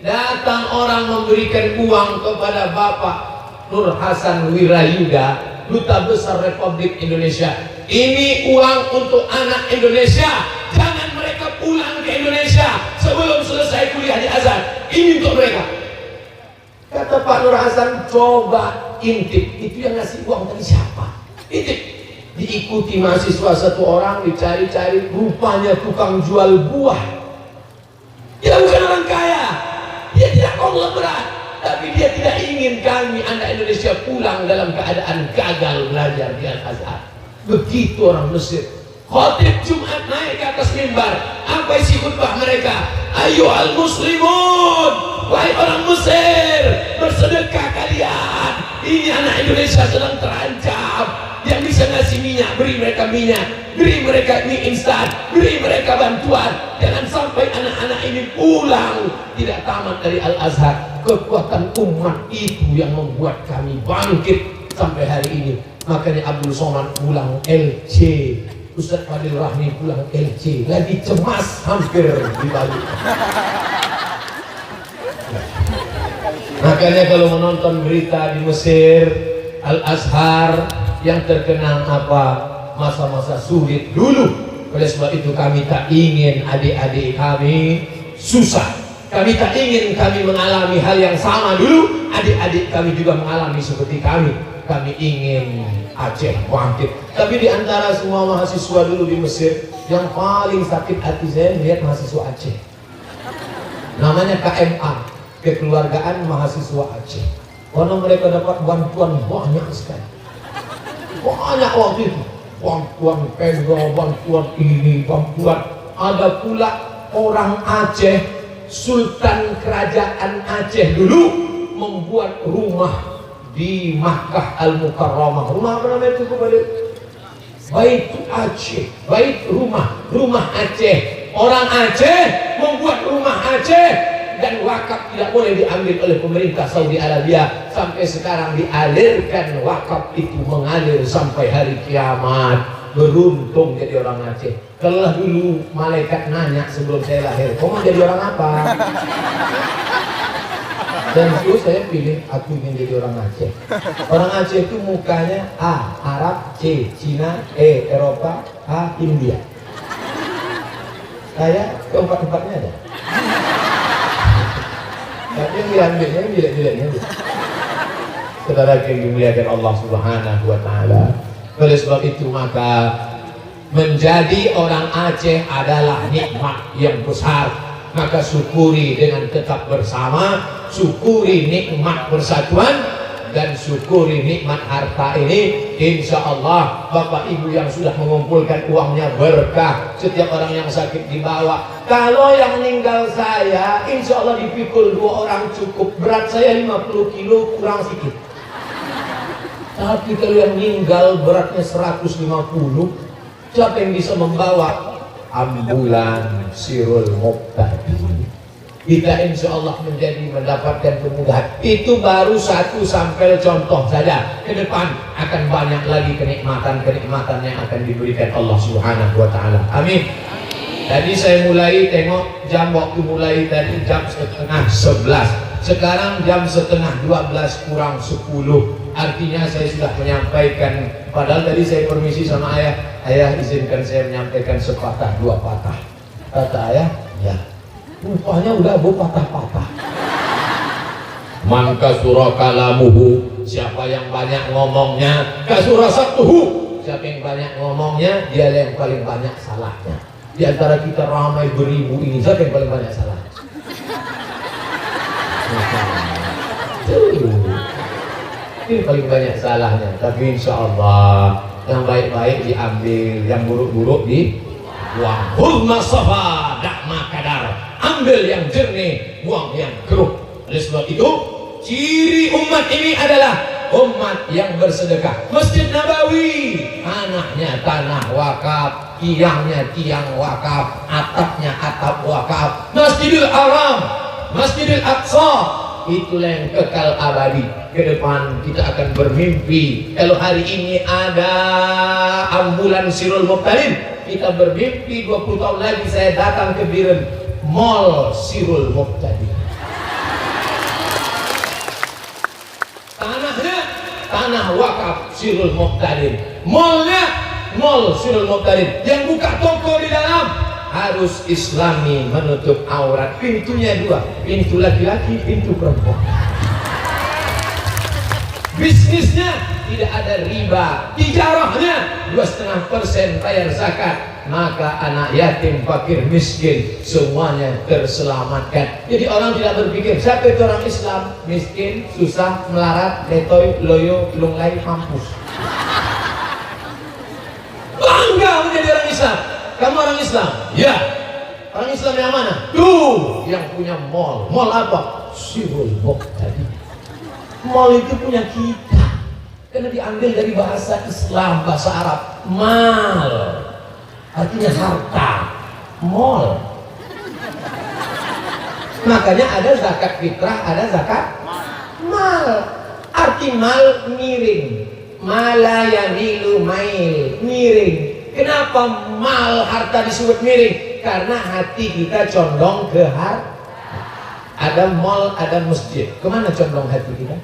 Speaker 1: Datang orang memberikan uang kepada Bapak Nur Hasan Wirayuda, Duta Besar Republik Indonesia. Ini uang untuk anak Indonesia. Jangan mereka pulang ke Indonesia sebelum selesai kuliah di Azhar. Ini untuk mereka. Kata Pak Nur Hasan, coba intip. Itu yang ngasih uang tadi siapa? Intip. Diikuti mahasiswa satu orang, dicari-cari. Rupanya tukang jual buah. Dia bukan orang kaya. Dia tidak konglomerat. Tapi dia tidak ingin kami anak Indonesia pulang dalam keadaan gagal belajar di Al-Azhar. Begitu orang Mesir. Khotib Jumat naik ke atas mimbar. Apa isi khutbah mereka? Ayyuhal muslimun, wahai orang Mesir, bersedekah kalian. Ini anak Indonesia sedang terancam. Yang bisa ngasih minyak, beri mereka minyak, beri mereka mie instan, beri mereka bantuan. Jangan sampai anak-anak ini pulang tidak tamat dari Al-Azhar. Kekuatan umat itu yang membuat kami bangkit sampai hari ini. Makanya Abdul Somad pulang LC, Ustaz Fadil Rahmi pulang LC, lagi cemas hampir dibalik. Makanya kalau menonton berita di Mesir, Al-Azhar yang terkenang apa masa-masa sulit dulu. Oleh sebab itu kami tak ingin adik-adik kami susah. Kami tak ingin kami mengalami hal yang sama dulu. Adik-adik kami juga mengalami seperti kami. Kami ingin Aceh bangkit. Tapi di antara semua mahasiswa dulu di Mesir, yang paling sakit hati saya melihat mahasiswa Aceh. Namanya KMA, Kekeluargaan Mahasiswa Aceh. Karena mereka dapat bantuan banyak sekali. Banyak waktu itu. Bantuan Pemda, bantuan ini, bantuan. Ada pula orang Aceh, Sultan Kerajaan Aceh dulu membuat rumah di Makkah Al-Mukarramah. Rumah apa namanya itu kepada? Baitu Aceh, bait rumah Aceh. Orang Aceh membuat rumah Aceh dan wakaf tidak boleh diambil oleh pemerintah Saudi Arabia. Sampai sekarang dialirkan wakaf itu, mengalir sampai hari kiamat. Beruntung jadi orang Aceh. Kalau dulu malaikat nanya sebelum saya lahir, kamu jadi orang apa? Dan itu saya pilih, aku ingin jadi orang Aceh. Orang Aceh itu mukanya A, Arab, C, Cina, E, Eropa, A, India. Saya keempat-empatnya ada. Tapi yang diambilnya jelek-jeleknya. Saudara yang dimuliakan Allah Subhanahu wa Ta'ala. Oleh sebab itu maka menjadi orang Aceh adalah nikmat yang besar. Maka syukuri dengan tetap bersama, syukuri nikmat persatuan, dan syukuri nikmat harta ini. Insya Allah Bapak Ibu yang sudah mengumpulkan uangnya berkah. Setiap orang yang sakit dibawa. Kalau yang meninggal saya, insya Allah dipikul 2 orang cukup. Berat saya 50 kilo kurang sedikit. Tapi kalau yang meninggal beratnya 150, siapa yang bisa membawa? Ambulan Sirul Muqtadi. Kita insya Allah mendapatkan kemudahan. Itu baru satu sampel contoh saja. Ke depan akan banyak lagi kenikmatan-kenikmatan yang akan diberikan Allah Subhanahu wa Ta'ala. Amin. Tadi saya mulai tengok jam, waktu mulai tadi jam 10:30. Sekarang jam 11:30 kurang 10. Artinya saya sudah menyampaikan. Padahal tadi saya permisi sama ayah. Ayah izinkan saya menyampaikan sepatah 2 patah. Kata ayah, ya. Rupanya udah patah-patah. Man kasura kalamuhu, siapa yang banyak ngomongnya, kasura satuhu, siapa yang banyak ngomongnya, dia yang paling banyak salahnya. Di antara kita ramai beribu ini, siapa yang paling banyak salah? Ini paling banyak salahnya. Tapi insya Allah yang baik-baik diambil, yang buruk-buruk dibuang. Hurma safa dakma kadar, ambil yang jernih, buang yang keruh. Oleh sebab itu ciri umat ini adalah umat yang bersedekah. Masjid Nabawi tanahnya tanah wakaf, tiangnya tiang wakaf, atapnya atap wakaf. Masjidil Haram, Masjidil Aqsa, itulah yang kekal abadi. Ke depan kita akan bermimpi. Kalau hari ini ada ambulan Sirul Muqtadin, kita bermimpi 20 tahun lagi saya datang ke Biren Mall Sirul Muqtadin. Tanahnya tanah wakaf Sirul Muqtadin, mallnya mall Sirul Muqtadin. Yang buka toko di dalam harus Islami, menutup aurat. Pintunya 2, pintu laki-laki, pintu perempuan. Bisnisnya tidak ada riba, tijarahnya 2,5% bayar zakat. Maka anak yatim, fakir, miskin semuanya terselamatkan. Jadi orang tidak berpikir siapa itu orang Islam, miskin, susah, melarat, letoy, loyo, lunglai, mampus. Bangga menjadi orang Islam. Kamu orang Islam? Ya. Orang Islam yang mana? Tuh, yang punya mall. Mall apa? Sirul Muqtadi. Mall itu punya kita. Karena diambil dari bahasa Islam, bahasa Arab. Mal. Artinya harta. Mall. Makanya ada zakat fitrah, ada zakat mal. Arti mal miring. Malaya milu mail, miring. Kenapa mal harta disebut miring? Karena hati kita condong ke harta. Ada mall, ada masjid. Kemana condong hati kita?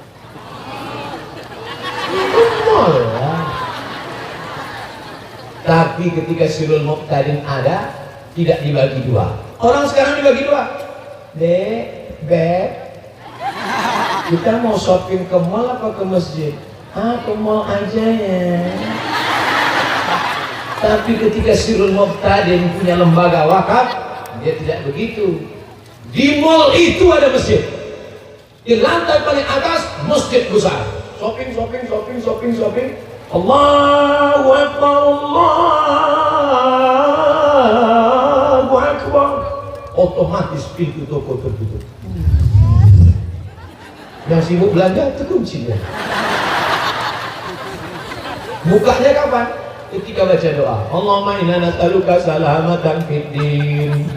Speaker 1: Mall lah. Tapi ketika Sirul Muqtadin ada, tidak dibagi dua. Orang sekarang dibagi dua. Dek, Beb, kita mau shopping ke mall apa ke masjid? Ke mall aja ya. Tapi ketika Sirul Muqtadin punya lembaga wakaf, dia tidak begitu. Di mall itu ada masjid. Di lantai paling atas masjid besar. Shopping. Allahu Akbar, Allahu Akbar. Otomatis pintu toko tertutup. Yang sibuk belanja terkunci ya. Bukanya kapan? Ketika baca doa. Allahumma inna nas'aluka salamatan fid din.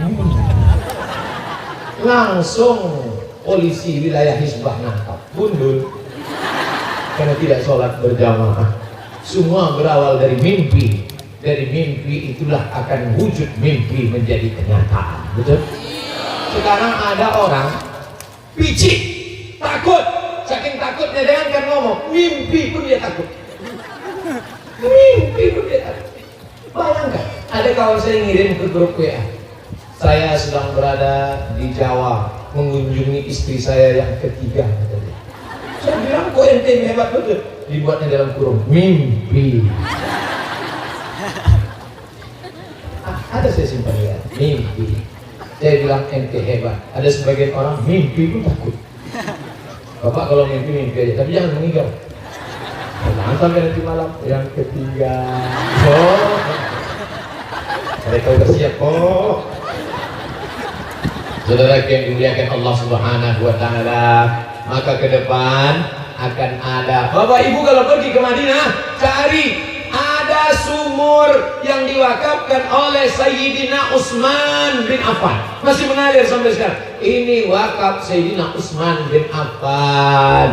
Speaker 1: Langsung polisi wilayah Hizbah nangkap, bundul karena tidak sholat berjamaah. Semua berawal dari mimpi. Dari mimpi itulah akan wujud mimpi menjadi kenyataan. Betul? Sekarang ada orang picik, takut, saking takutnya jangankan ngomong, mimpi pun dia takut. Mimpi pun dia takut. Bayangkan, ada kawan saya ngirim ke grup WA. Saya sedang berada di Jawa mengunjungi istri saya yang ketiga. Saya bilang, kok ente hebat betul. Dibuatnya dalam kurung, mimpi. Ada saya simpan ya, mimpi. Saya bilang ente hebat. Ada sebagian orang mimpi pun takut. Bapak kalau mimpi aja, tapi jangan mengigau. Jangan sampai nanti malam yang ketiga. Oh, mereka udah siap kok. Saudara yang dimuliakan Allah Subhanahu wa Ta'ala, maka ke depan akan ada. Bapak Ibu kalau pergi ke Madinah, cari ada sumur yang diwakafkan oleh Sayyidina Utsman bin Affan. Masih mengalir sampai sekarang. Ini wakaf Sayyidina Utsman bin Affan.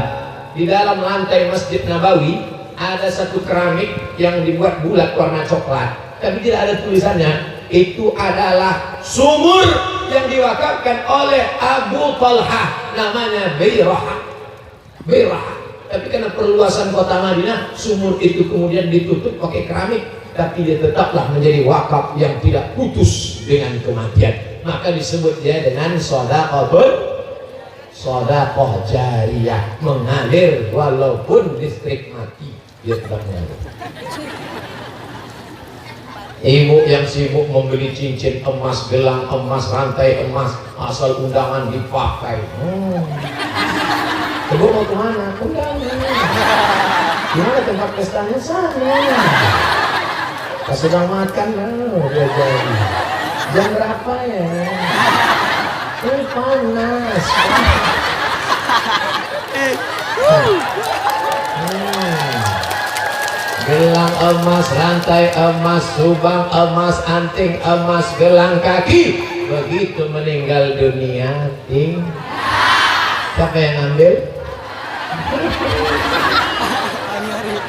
Speaker 1: Di dalam lantai Masjid Nabawi ada satu keramik yang dibuat bulat warna coklat, tapi tidak ada tulisannya. Itu adalah sumur yang diwakafkan oleh Abu Talha, namanya Bayrah. Tapi karena perluasan kota Madinah, sumur itu kemudian ditutup pakai keramik, tapi dia tetaplah menjadi wakaf yang tidak putus dengan kematian. Maka disebut dia dengan sedekah jariyah, mengalir walaupun listrik mati, dia tetap mengalir. Ibu yang sibuk membeli cincin emas, gelang emas, rantai emas, asal undangan dipakai. Ibu mau kemana? Undangan. Gimana tempat pestanya? Sana. Pas sedang makan, dia jadi. Jam berapa ya? Ini panas. Gelang emas, rantai emas, subang emas, anting emas, gelang kaki. Begitu meninggal dunia, siapa yang ambil?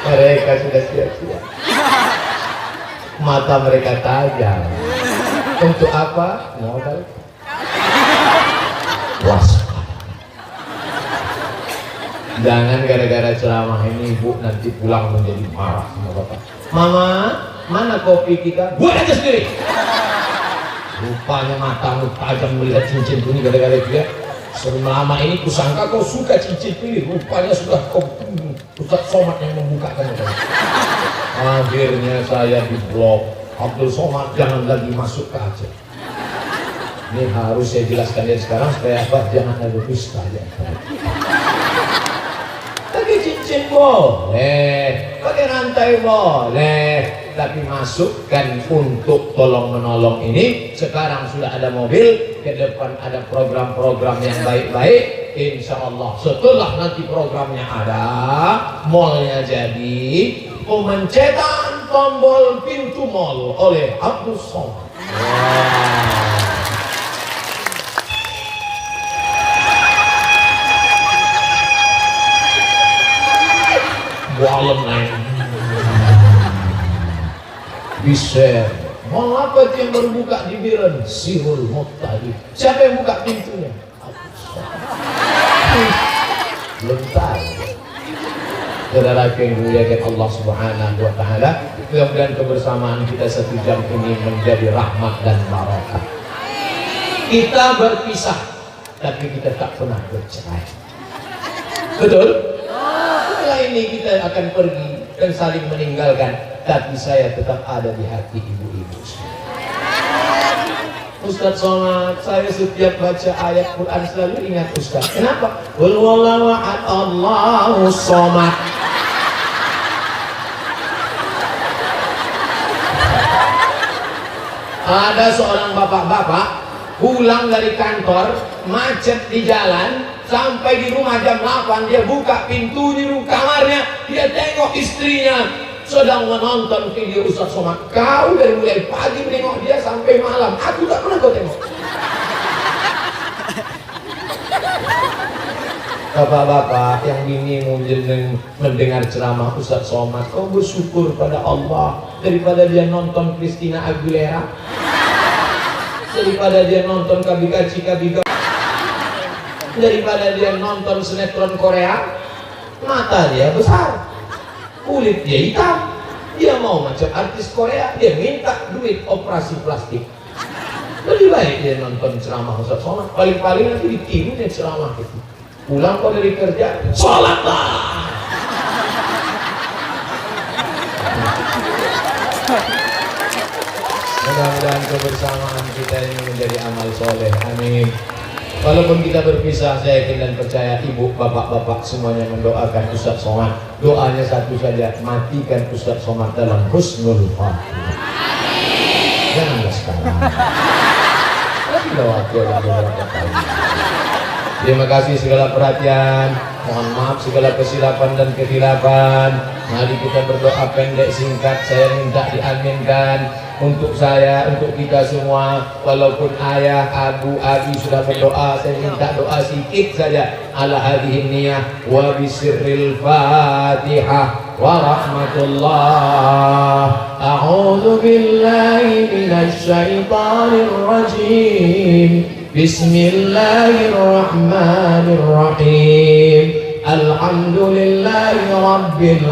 Speaker 1: Mereka sudah siap-siap. Mata mereka tajam. Untuk apa? Modal. Waspada. Jangan gara-gara ceramah ini ibu nanti pulang menjadi marah sama bapak. Mama, mana kopi kita? Buat aja sendiri. Rupanya matamu tajam melihat cincin ini gara-gara dia. Selama ini kusangka kau suka cincin ini, rupanya sudah kau Ustaz Somad yang membukakan itu. Akhirnya saya diblok. Abdul Somad jangan lagi masuk ke Aceh. Ini harus saya jelaskan dari sekarang supaya apa? Jangan ada dusta ya. Pakai cincin boleh, pakai rantai boleh, tapi masukkan untuk tolong menolong ini. Sekarang sudah ada mobil, ke depan ada program-program yang baik-baik. Insya Allah setelah nanti programnya ada, mallnya jadi, pemencetan tombol pintu mall oleh Abdul Somad. Walem naik bisa mau apa yang baru buka di Biren Sirul Muqtadi. Siapa yang buka pintunya? Belum tahu. Saudara yang dimuliakan Allah Subhanahu wa taala, mudah-mudahan kebersamaan kita 1 jam ini menjadi rahmat dan barakah. Kita berpisah tapi kita tak pernah bercerai. Betul? Setelah ini kita akan pergi dan saling meninggalkan, tapi saya tetap ada di hati ibu-ibu. Ustaz Somad, saya setiap baca ayat Quran selalu ingat Ustaz. Kenapa? Qul huwallahu ahad, Allahus Somad. Ada seorang bapak-bapak pulang dari kantor, macet di jalan, sampai di rumah jam 8, dia buka pintu di kamarnya, dia tengok istrinya sedang menonton video Ustaz Somad. Kau dari mulai pagi menengok dia sampai malam, aku tak pernah kau tengok. Bapak-bapak yang ini mendengar ceramah Ustaz Somad, kau bersyukur pada Allah daripada dia nonton Christina Aguilera, daripada dia nonton Kabikachi, daripada dia nonton sinetron Korea. Mata dia besar, kulit dia hitam, dia mau macam artis Korea, dia minta duit operasi plastik. Lebih baik dia nonton ceramah Ustaz Somad, paling-paling nanti ditiru dia ceramah itu. Pulang kau dari kerja, sholatlah. Mudah-mudahan kebersamaan kita ini menjadi amal soleh. Amin. Walaupun kita berpisah, saya yakin dan percaya ibu, bapak-bapak semuanya mendoakan Ustaz Somad. Doanya satu saja, matikan Ustaz Somad dalam husnul khatimah. Janganlah sekarang. Terima kasih segala perhatian. Mohon maaf segala kesilapan dan ketilapan. Mari kita berdoa pendek singkat. Saya minta diaminkan untuk saya, untuk kita semua. Walaupun ayah, abu, abi sudah berdoa, saya minta doa sedikit saja. Ala hadhihi niyah wa bisirril Fatihah wa rahmatullah. A'udzu billahi minasy syaithanir rajim. Bismillahirrahmanirrahim. Alhamdulillahi rabbil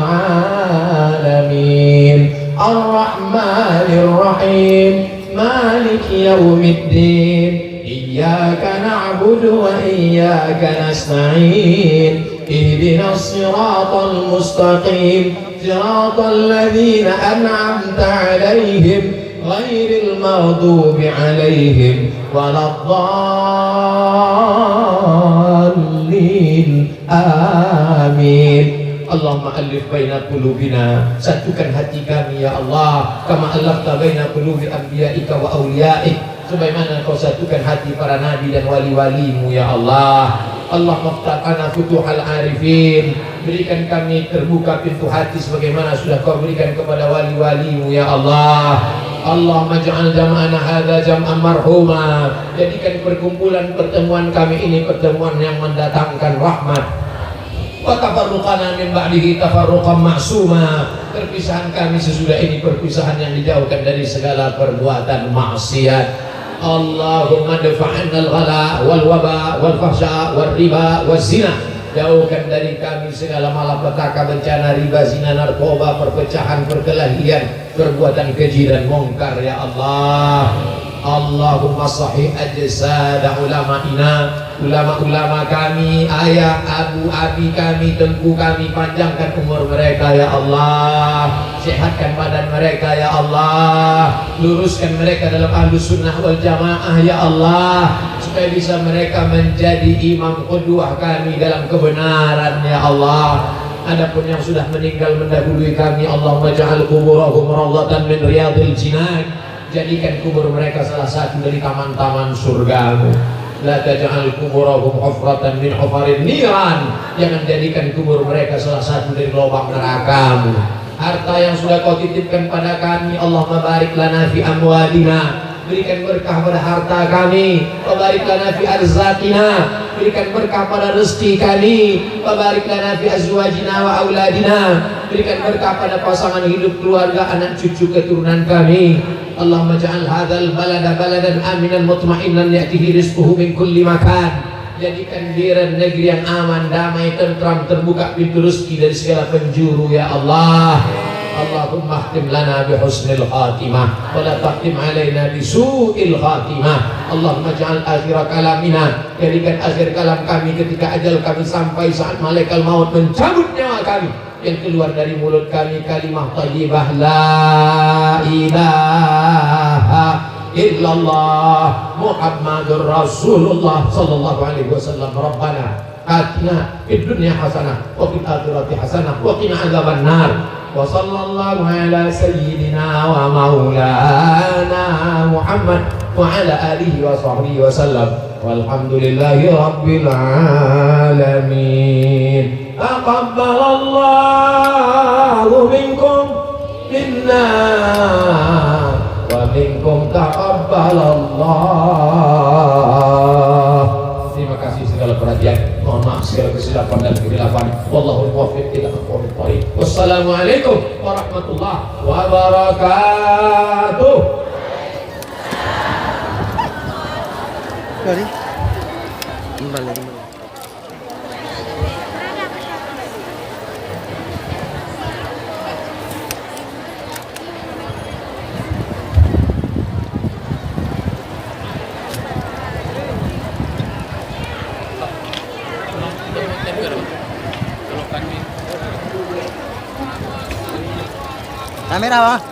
Speaker 1: alamin. Ar-Rahmanir-Rahim. Maliki yaumiddin. Iyyaka na'budu wa iyyaka nasta'in. Ihdinas siratal mustaqim. Siratal ladzina an'amta 'alaihim ghairil maghdubi 'alaihim waladdallin. Amin. Allahumma alif baina qulubina, satukan hati kami ya Allah, kama alafta baina qulubi anbiya'ika wa awliya'ik, sebagaimana kau satukan hati para nabi dan wali-walimu ya Allah. Allah maftaqana futuhal arifin, berikan kami terbuka pintu hati sebagaimana sudah kau berikan kepada wali-walimu ya Allah. Allahumma ja'al jam'ana hadza jam'an marhuma, jadikan perkumpulan pertemuan kami ini pertemuan yang mendatangkan rahmat. Wa tafarruqana min ba'dihi tafarruqan ma'suma, perpisahan kami sesudah ini perpisahan yang dijauhkan dari segala perbuatan maksiat. Allahumma dafa'anna al-ghala wal waba wal fahsya wal riba wal zina, jauhkan dari kami segala malapetaka, bencana, riba, zina, narkoba, perpecahan, perkelahian, perbuatan keji dan mungkar ya Allah. Allahumma sahih ajsada ulama'ina, ulama-ulama kami, ayah, abu, abi kami, tengku kami, panjangkan umur mereka ya Allah, sehatkan badan mereka ya Allah, luruskan mereka dalam ahlus sunnah wal jamaah ya Allah, supaya bisa mereka menjadi imam qudwah kami dalam kebenaran ya Allah. Adapun yang sudah meninggal mendahului kami, Allahumma ja'al kuburahum rawdatan min riyadil jinan, jadikan kubur mereka salah satu dari taman-taman surgamu. La taj'al kuburahum hufratan min hufarin niran, jangan jadikan kubur mereka salah satu dari lubang nerakamu. Harta yang sudah kau titipkan pada kami, Allahumma barik lana fi amwalina, berikan berkah pada harta kami. Wa barik lana fi arzaqina, berikan berkah pada rezeki kami. Wa barik lana fi azwajina wa auladina, berikan berkah pada pasangan hidup, keluarga, anak cucu keturunan kami. Allahumma ja'al hadzal balada baladan aminan mutma'innan ya'tihi rizquhu min kulli makan, jadikan dia negeri yang aman, damai, tentram, terbuka pintu rezeki dari segala penjuru ya Allah. Allahumma khtim lana bi husnil khatimah wa la taqtim alaina bi su'il khatimah. Allahumma ja'al akhir kalamina, jadikan akhir kalam kami ketika ajal kami sampai, saat malaikat maut mencabut nyawa kami, yang keluar dari mulut kami kalimah thayyibah la ilaha illallah Muhammadur Rasulullah sallallahu alaihi wasallam. Rabbana atina fid dunya hasanah wa fil akhirati hasanah wa qina adzabannar. Wa sallallahu ala sayyidina wa maulana Muhammad wa ala alihi wa sahbihi wa sallam. Walhamdulillahi rabbil alamin. Taqabbalallahu minkum minna wa minkum taqabbalallah. Terima kasih segala perhatian, mohon maaf segala kesilapan dan kehilafan. Wallahul muwaffiq ila aqwamit thoriq. Wassalamualaikum warahmatullahi wabarakatuh.
Speaker 2: Kali kembali. Kamera, Pak.